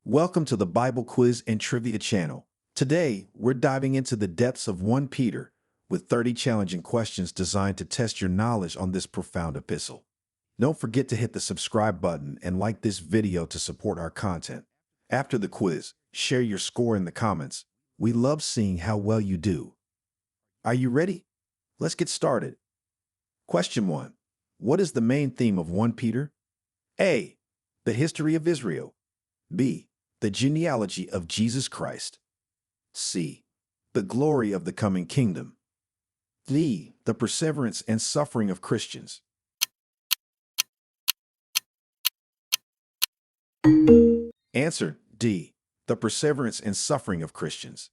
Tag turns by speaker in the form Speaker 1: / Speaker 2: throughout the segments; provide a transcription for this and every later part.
Speaker 1: Welcome to the Bible Quiz and Trivia channel. Today, we're diving into the depths of 1 Peter with 30 challenging questions designed to test your knowledge on this profound epistle. Don't forget to hit the subscribe button and like this video to support our content. After the quiz, share your score in the comments. We love seeing how well you do. Are you ready? Let's get started. Question 1. What is the main theme of 1 Peter? A. The history of Israel. B. The genealogy of Jesus Christ. C. The glory of the coming kingdom. D. The perseverance and suffering of Christians. Answer D. The perseverance and suffering of Christians.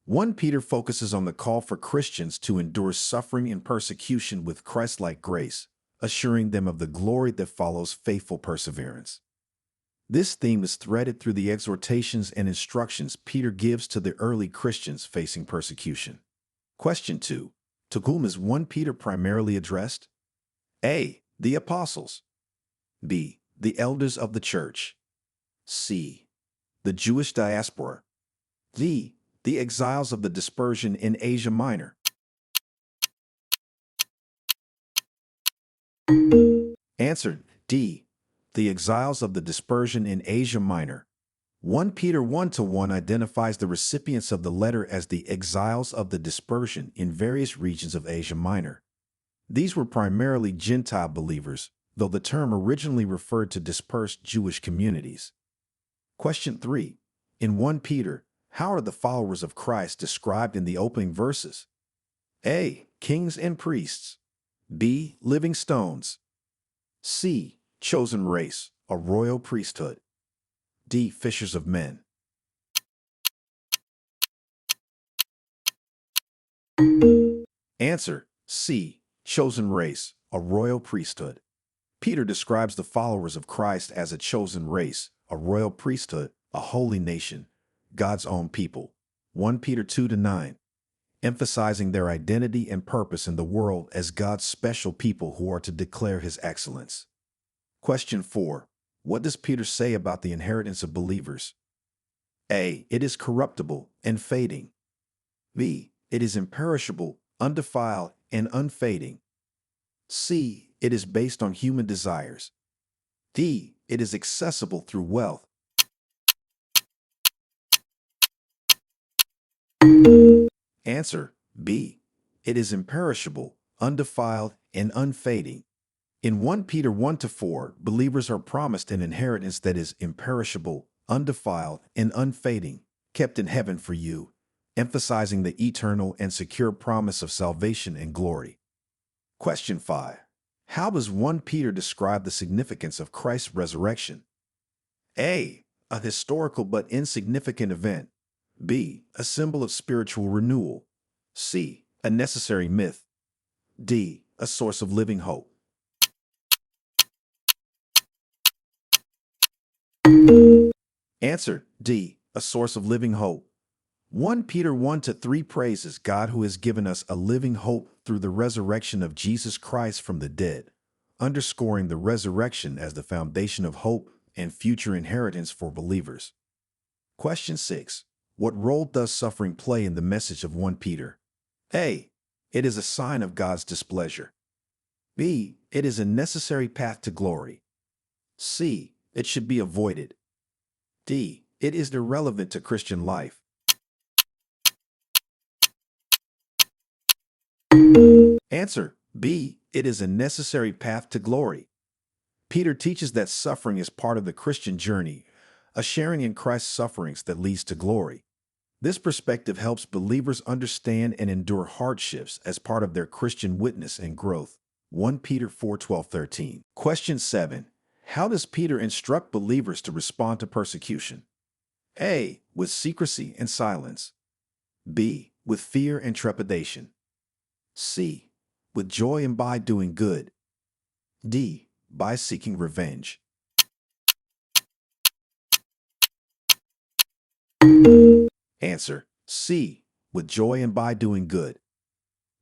Speaker 1: 1 Peter focuses on the call for Christians to endure suffering and persecution with Christ-like grace, assuring them of the glory that follows faithful perseverance. This theme is threaded through the exhortations and instructions Peter gives to the early Christians facing persecution. Question 2. To whom is 1 Peter primarily addressed? A. The apostles. B. The elders of the church. C. The Jewish diaspora. D. The exiles of the dispersion in Asia Minor. Answer D. The exiles of the dispersion in Asia Minor. 1 Peter 1:1 identifies the recipients of the letter as the exiles of the dispersion in various regions of Asia Minor. These were primarily Gentile believers, though the term originally referred to dispersed Jewish communities. Question 3. In 1 Peter, how are the followers of Christ described in the opening verses? A. Kings and priests. B. Living stones. C. Chosen race, a royal priesthood. D. Fishers of men. Answer C. Chosen race, a royal priesthood. Peter describes the followers of Christ as a chosen race, a royal priesthood, a holy nation, God's own people. 1 Peter 2-9, emphasizing their identity and purpose in the world as God's special people who are to declare his excellence. Question 4. What does Peter say about the inheritance of believers? A. It is corruptible and fading. B. It is imperishable, undefiled, and unfading. C. It is based on human desires. D. It is accessible through wealth. Answer B. It is imperishable, undefiled, and unfading. In 1 Peter 1-4, believers are promised an inheritance that is imperishable, undefiled, and unfading, kept in heaven for you, emphasizing the eternal and secure promise of salvation and glory. Question 5. How does 1 Peter describe the significance of Christ's resurrection? A. A historical but insignificant event. B. A symbol of spiritual renewal. C. A necessary myth. D. A source of living hope. Answer D. A source of living hope. 1 Peter 1-3 praises God who has given us a living hope through the resurrection of Jesus Christ from the dead, underscoring the resurrection as the foundation of hope and future inheritance for believers. Question 6. What role does suffering play in the message of 1 Peter? A. It is a sign of God's displeasure. B. It is a necessary path to glory. C. It should be avoided. D. It is irrelevant to Christian life. Answer B. It is a necessary path to glory. Peter teaches that suffering is part of the Christian journey, a sharing in Christ's sufferings that leads to glory. This perspective helps believers understand and endure hardships as part of their Christian witness and growth. 1 Peter 4:12-13. Question 7. How does Peter instruct believers to respond to persecution? A. With secrecy and silence. B. With fear and trepidation. C. With joy and by doing good. D. By seeking revenge. Answer C. With joy and by doing good.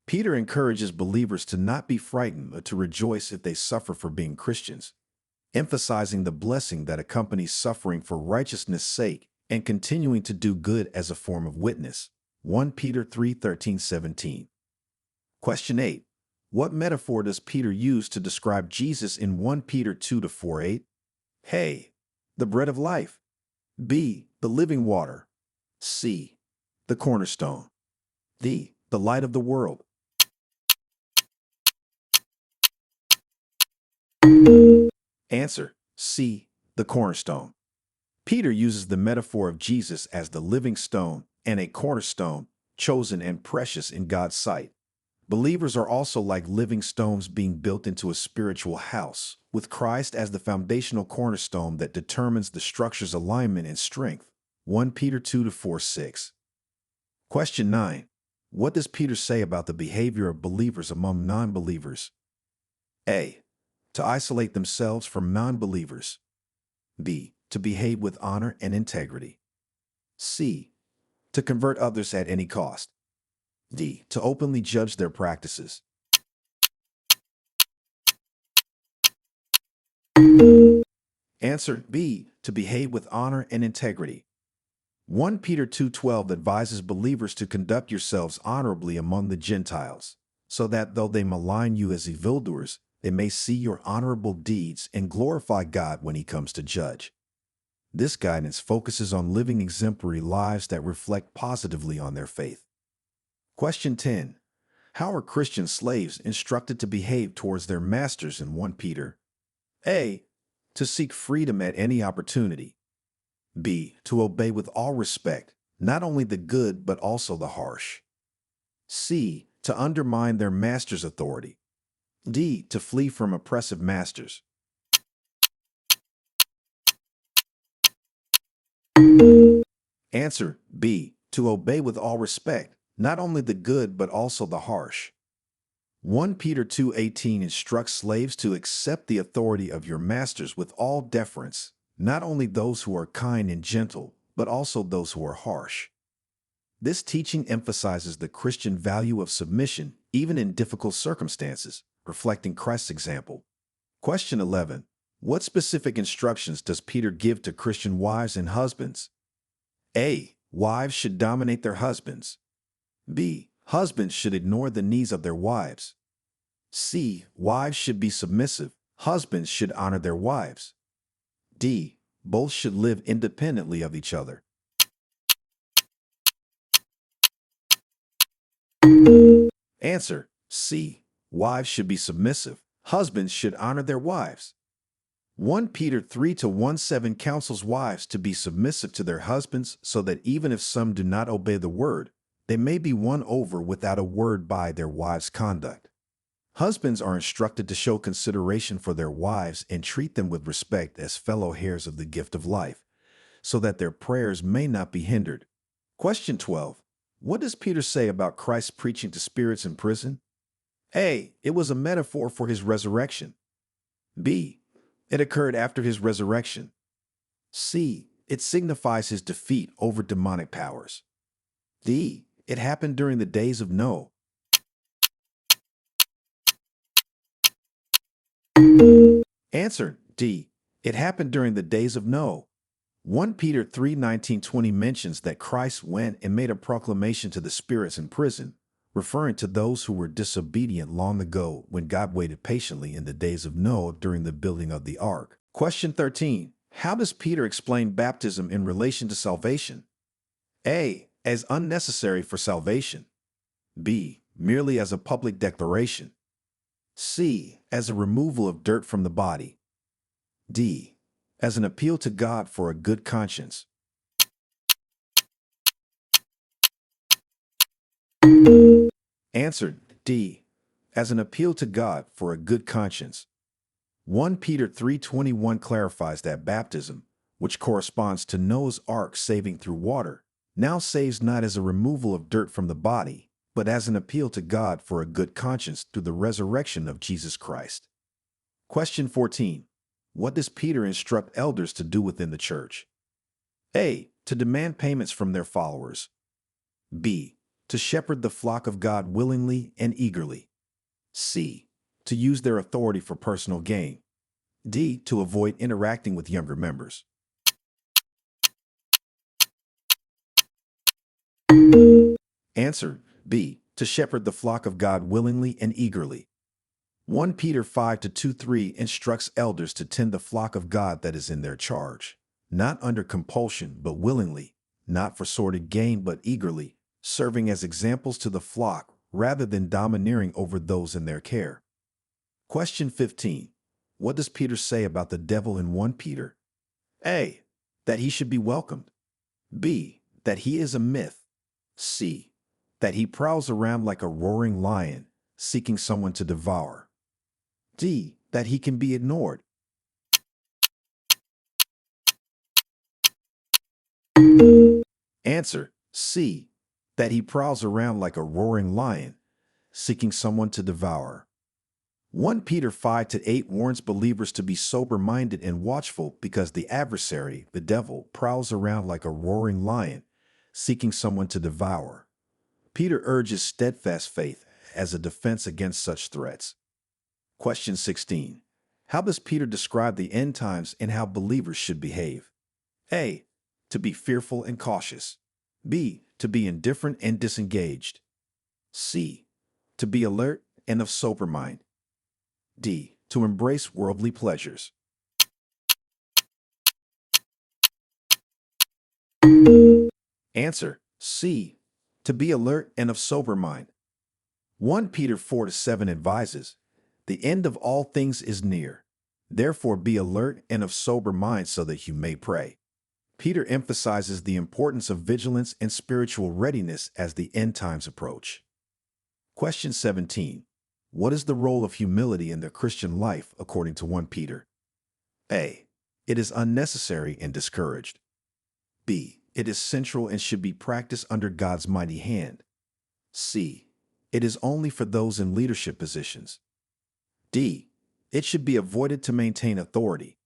Speaker 1: Peter encourages believers to not be frightened but to rejoice if they suffer for being Christians. emphasizing the blessing that accompanies suffering for righteousness' sake and continuing to do good as a form of witness. 1 Peter 3:13-17. Question 8. What metaphor does Peter use to describe Jesus in 1 Peter 2-4-8? A. The bread of life. B. The living water. C. The cornerstone. D. The light of the world. Answer: C. The cornerstone. Peter uses the metaphor of Jesus as the living stone and a cornerstone, chosen and precious in God's sight. Believers are also like living stones being built into a spiritual house, with Christ as the foundational cornerstone that determines the structure's alignment and strength. 1 Peter 2-4-6. Question 9. What does Peter say about the behavior of believers among non-believers? A. To isolate themselves from non-believers. B. To behave with honor and integrity. C. To convert others at any cost. D. To openly judge their practices. Answer: B. To behave with honor and integrity. 1 Peter 2:12 advises believers to conduct yourselves honorably among the Gentiles, so that though they malign you as evildoers, they may see your honorable deeds and glorify God when He comes to judge. This guidance focuses on living exemplary lives that reflect positively on their faith. Question 10. How are Christian slaves instructed to behave towards their masters in 1 Peter? A. To seek freedom at any opportunity. B. To obey with all respect, not only the good but also the harsh. C. To undermine their master's authority. D. To flee from oppressive masters. Answer: B. To obey with all respect, not only the good but also the harsh. 1 Peter 2:18 instructs slaves to accept the authority of your masters with all deference, not only those who are kind and gentle, but also those who are harsh. This teaching emphasizes the Christian value of submission, even in difficult circumstances, reflecting Christ's example. Question 11. What specific instructions does Peter give to Christian wives and husbands? A. Wives should dominate their husbands. B. Husbands should ignore the needs of their wives. C. Wives should be submissive. Husbands should honor their wives. D. Both should live independently of each other. Answer: C. Wives should be submissive. Husbands should honor their wives. 1 Peter 3:1-7 counsels wives to be submissive to their husbands so that even if some do not obey the word, they may be won over without a word by their wives' conduct. Husbands are instructed to show consideration for their wives and treat them with respect as fellow heirs of the gift of life, so that their prayers may not be hindered. Question 12. What does Peter say about Christ's preaching to spirits in prison? A. It was a metaphor for his resurrection. B. It occurred after his resurrection. C. It signifies his defeat over demonic powers. D. It happened during the days of Noah. Answer: D. It happened during the days of Noah. 1 Peter 3:19-20 mentions that Christ went and made a proclamation to the spirits in prison, referring to those who were disobedient long ago when God waited patiently in the days of Noah during the building of the ark. Question 13. How does Peter explain baptism in relation to salvation? A. As unnecessary for salvation. B. Merely as a public declaration. C. As a removal of dirt from the body. D. As an appeal to God for a good conscience. Answer: D. As an appeal to God for a good conscience. 1 Peter 3:21 clarifies that baptism, which corresponds to Noah's ark saving through water, now saves not as a removal of dirt from the body, but as an appeal to God for a good conscience through the resurrection of Jesus Christ. Question 14. What does Peter instruct elders to do within the church? A. To demand payments from their followers. B. To shepherd the flock of God willingly and eagerly. C. To use their authority for personal gain. D. To avoid interacting with younger members. Answer B. To shepherd the flock of God willingly and eagerly. 1 Peter 5-2-3 instructs elders to tend the flock of God that is in their charge, not under compulsion, but willingly, not for sordid gain, but eagerly, serving as examples to the flock rather than domineering over those in their care. Question 15. What does Peter say about the devil in 1 Peter? A. That he should be welcomed. B. That he is a myth. C. That he prowls around like a roaring lion, seeking someone to devour. D. That he can be ignored. Answer C. That he prowls around like a roaring lion, seeking someone to devour. 1 Peter 5-8 warns believers to be sober-minded and watchful because the adversary, the devil, prowls around like a roaring lion, seeking someone to devour. Peter urges steadfast faith as a defense against such threats. Question 16. How does Peter describe the end times and how believers should behave? A. To be fearful and cautious. B. To be indifferent and disengaged. C. To be alert and of sober mind. D. To embrace worldly pleasures. Answer C. To be alert and of sober mind. 1 Peter 4-7 advises, the end of all things is near. Therefore be alert and of sober mind so that you may pray. Peter emphasizes the importance of vigilance and spiritual readiness as the end times approach. Question 17. What is the role of humility in the Christian life according to 1 Peter? A. It is unnecessary and discouraged. B. It is central and should be practiced under God's mighty hand. C. It is only for those in leadership positions. D. It should be avoided to maintain authority.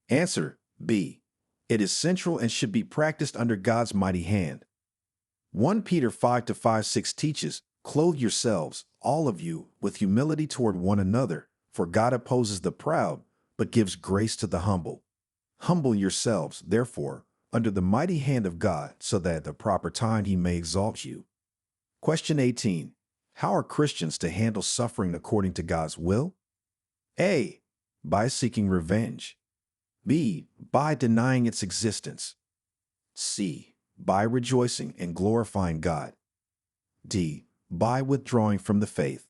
Speaker 1: Answer B. It is central and should be practiced under God's mighty hand. 1 Peter 5-5-6 teaches, clothe yourselves, all of you, with humility toward one another, for God opposes the proud, but gives grace to the humble. Humble yourselves, therefore, under the mighty hand of God, so that at the proper time he may exalt you. Question 18. How are Christians to handle suffering according to God's will? A. By seeking revenge. B. By denying its existence. C. By rejoicing and glorifying God. D. By withdrawing from the faith.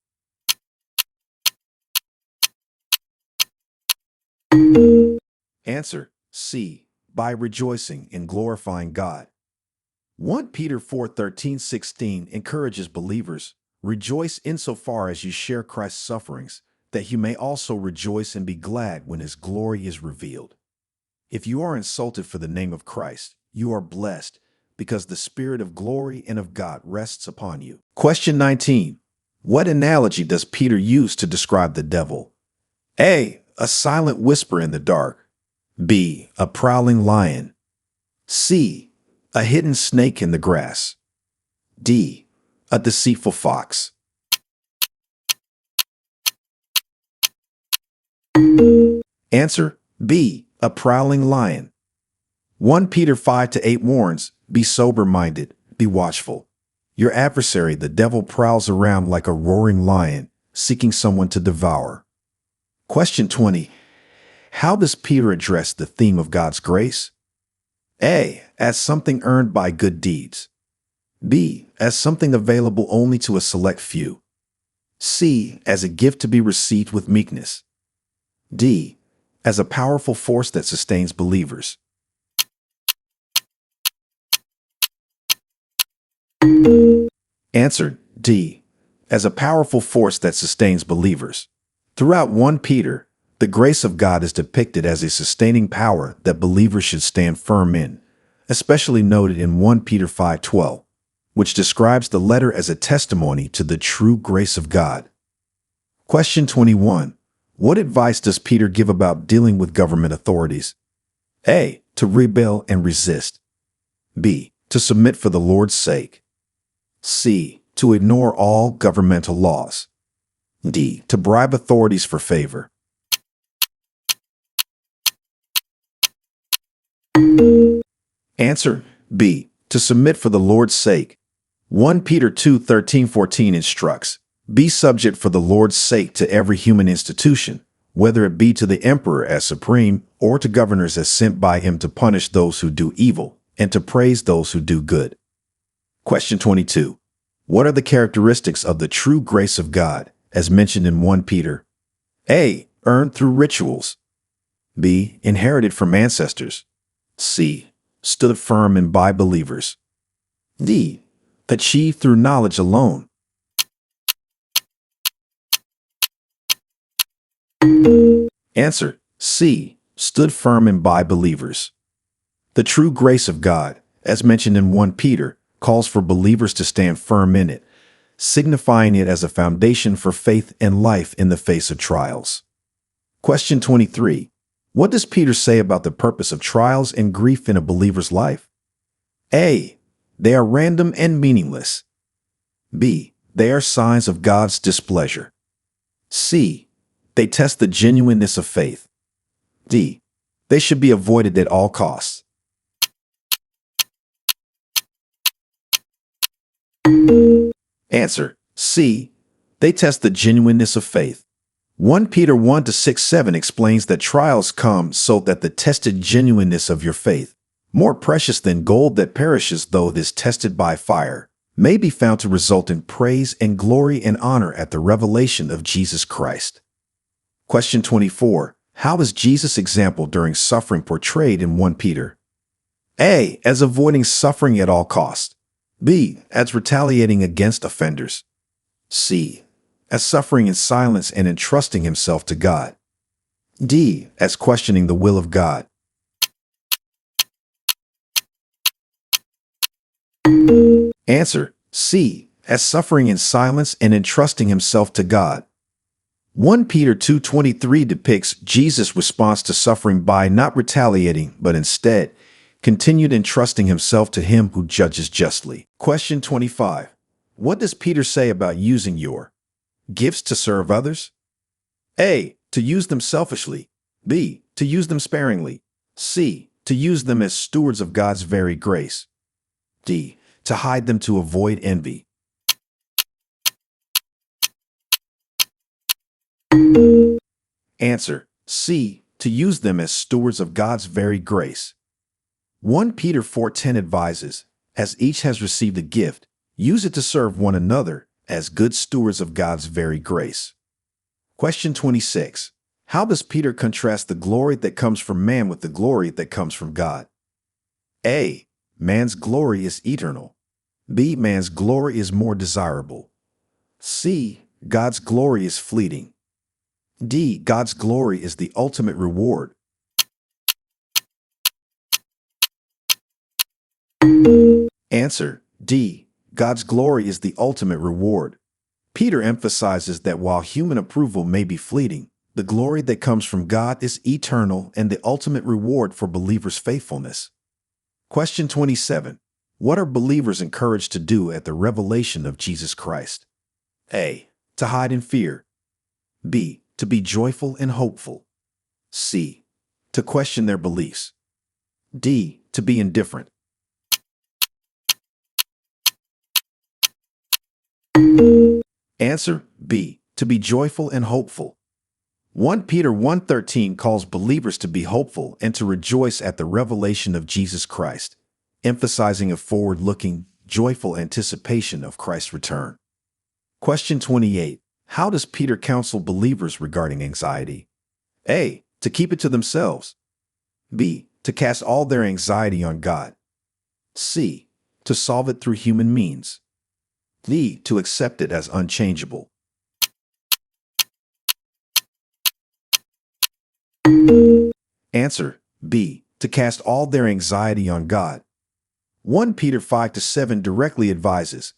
Speaker 1: Answer C. By rejoicing and glorifying God. 1 Peter 4:13-16 encourages believers, rejoice insofar as you share Christ's sufferings, that you may also rejoice and be glad when his glory is revealed. If you are insulted for the name of Christ, you are blessed, because the Spirit of glory and of God rests upon you. Question 19. What analogy does Peter use to describe the devil? A. A silent whisper in the dark. B. A prowling lion. C. A hidden snake in the grass. D. A deceitful fox. Answer B. A prowling lion. 1 Peter 5-8 warns, be sober-minded, be watchful. Your adversary, the devil, prowls around like a roaring lion, seeking someone to devour. Question 20. How does Peter address the theme of God's grace? A. As something earned by good deeds. B. As something available only to a select few. C. As a gift to be received with meekness. D. As a powerful force that sustains believers. Answer D. As a powerful force that sustains believers. Throughout 1 Peter, the grace of God is depicted as a sustaining power that believers should stand firm in, especially noted in 1 Peter 5:12, which describes the letter as a testimony to the true grace of God. Question 21. What advice does Peter give about dealing with government authorities? A. To rebel and resist. B. To submit for the Lord's sake. C. To ignore all governmental laws. D. To bribe authorities for favor. Answer B. To submit for the Lord's sake. 1 Peter 2:13-14 instructs, "Be subject for the Lord's sake to every human institution, whether it be to the emperor as supreme, or to governors as sent by him to punish those who do evil, and to praise those who do good." Question 22. What are the characteristics of the true grace of God, as mentioned in 1 Peter? A. Earned through rituals. B. Inherited from ancestors. C. Stood firm and by believers. D. Achieved through knowledge alone. Answer C. Stood firm and by believers. The true grace of God, as mentioned in 1 Peter, calls for believers to stand firm in it, signifying it as a foundation for faith and life in the face of trials. Question 23. What does Peter say about the purpose of trials and grief in a believer's life? A. They are random and meaningless. B. They are signs of God's displeasure. C. They test the genuineness of faith. D. They should be avoided at all costs. Answer C. They test the genuineness of faith. 1 Peter 1-6-7 explains that trials come so that the tested genuineness of your faith, more precious than gold that perishes though it is tested by fire, may be found to result in praise and glory and honor at the revelation of Jesus Christ. Question 24. How is Jesus' example during suffering portrayed in 1 Peter? A. As avoiding suffering at all costs. B. As retaliating against offenders. C. As suffering in silence and entrusting himself to God. D. As questioning the will of God. Answer C. As suffering in silence and entrusting himself to God. 1 Peter 2:23 depicts Jesus' response to suffering by not retaliating, but instead continued entrusting himself to him who judges justly. Question 25. What does Peter say about using your gifts to serve others? A. To use them selfishly. B. To use them sparingly. C. To use them as stewards of God's very grace. D. To hide them to avoid envy. Answer C. To use them as stewards of God's very grace. 1 Peter 4:10 advises, as each has received a gift, use it to serve one another as good stewards of God's very grace. Question 26. How does Peter contrast the glory that comes from man with the glory that comes from God? A. Man's glory is eternal. B. Man's glory is more desirable. C. God's glory is fleeting. D. God's glory is the ultimate reward. Answer D. God's glory is the ultimate reward. Peter emphasizes that while human approval may be fleeting, the glory that comes from God is eternal and the ultimate reward for believers' faithfulness. Question 27. What are believers encouraged to do at the revelation of Jesus Christ? A. To hide in fear. B. To be joyful and hopeful. C. To question their beliefs. D. To be indifferent. Answer B. To be joyful and hopeful. 1 Peter 1:13 calls believers to be hopeful and to rejoice at the revelation of Jesus Christ, emphasizing a forward-looking, joyful anticipation of Christ's return. Question 28. How does Peter counsel believers regarding anxiety? A. To keep it to themselves. B. To cast all their anxiety on God. C. To solve it through human means. D. To accept it as unchangeable. Answer B. To cast all their anxiety on God. 1 Peter 5-7 directly advises,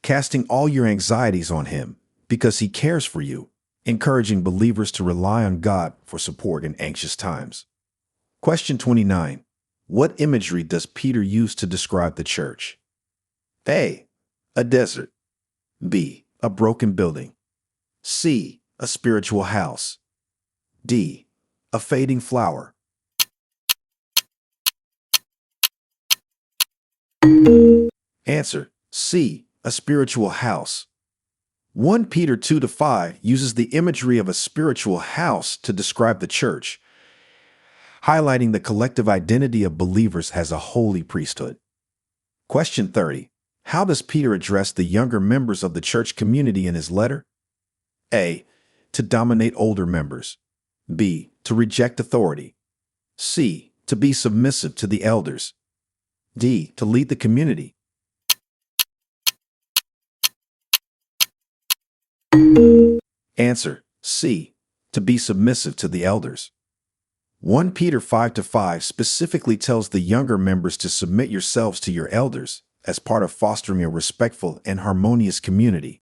Speaker 1: casting all your anxieties on him, because he cares for you, encouraging believers to rely on God for support in anxious times. Question 29. What imagery does Peter use to describe the church? A. A desert. B. A broken building. C. A spiritual house. D. A fading flower. Answer. C. A spiritual house. 1 Peter 2-5 uses the imagery of a spiritual house to describe the church, highlighting the collective identity of believers as a holy priesthood. Question 30. How does Peter address the younger members of the church community in his letter? A. To dominate older members. B. To reject authority. C. To be submissive to the elders. D. To lead the community. Answer. C. To be submissive to the elders. 1 Peter 5-5 specifically tells the younger members to submit yourselves to your elders as part of fostering a respectful and harmonious community.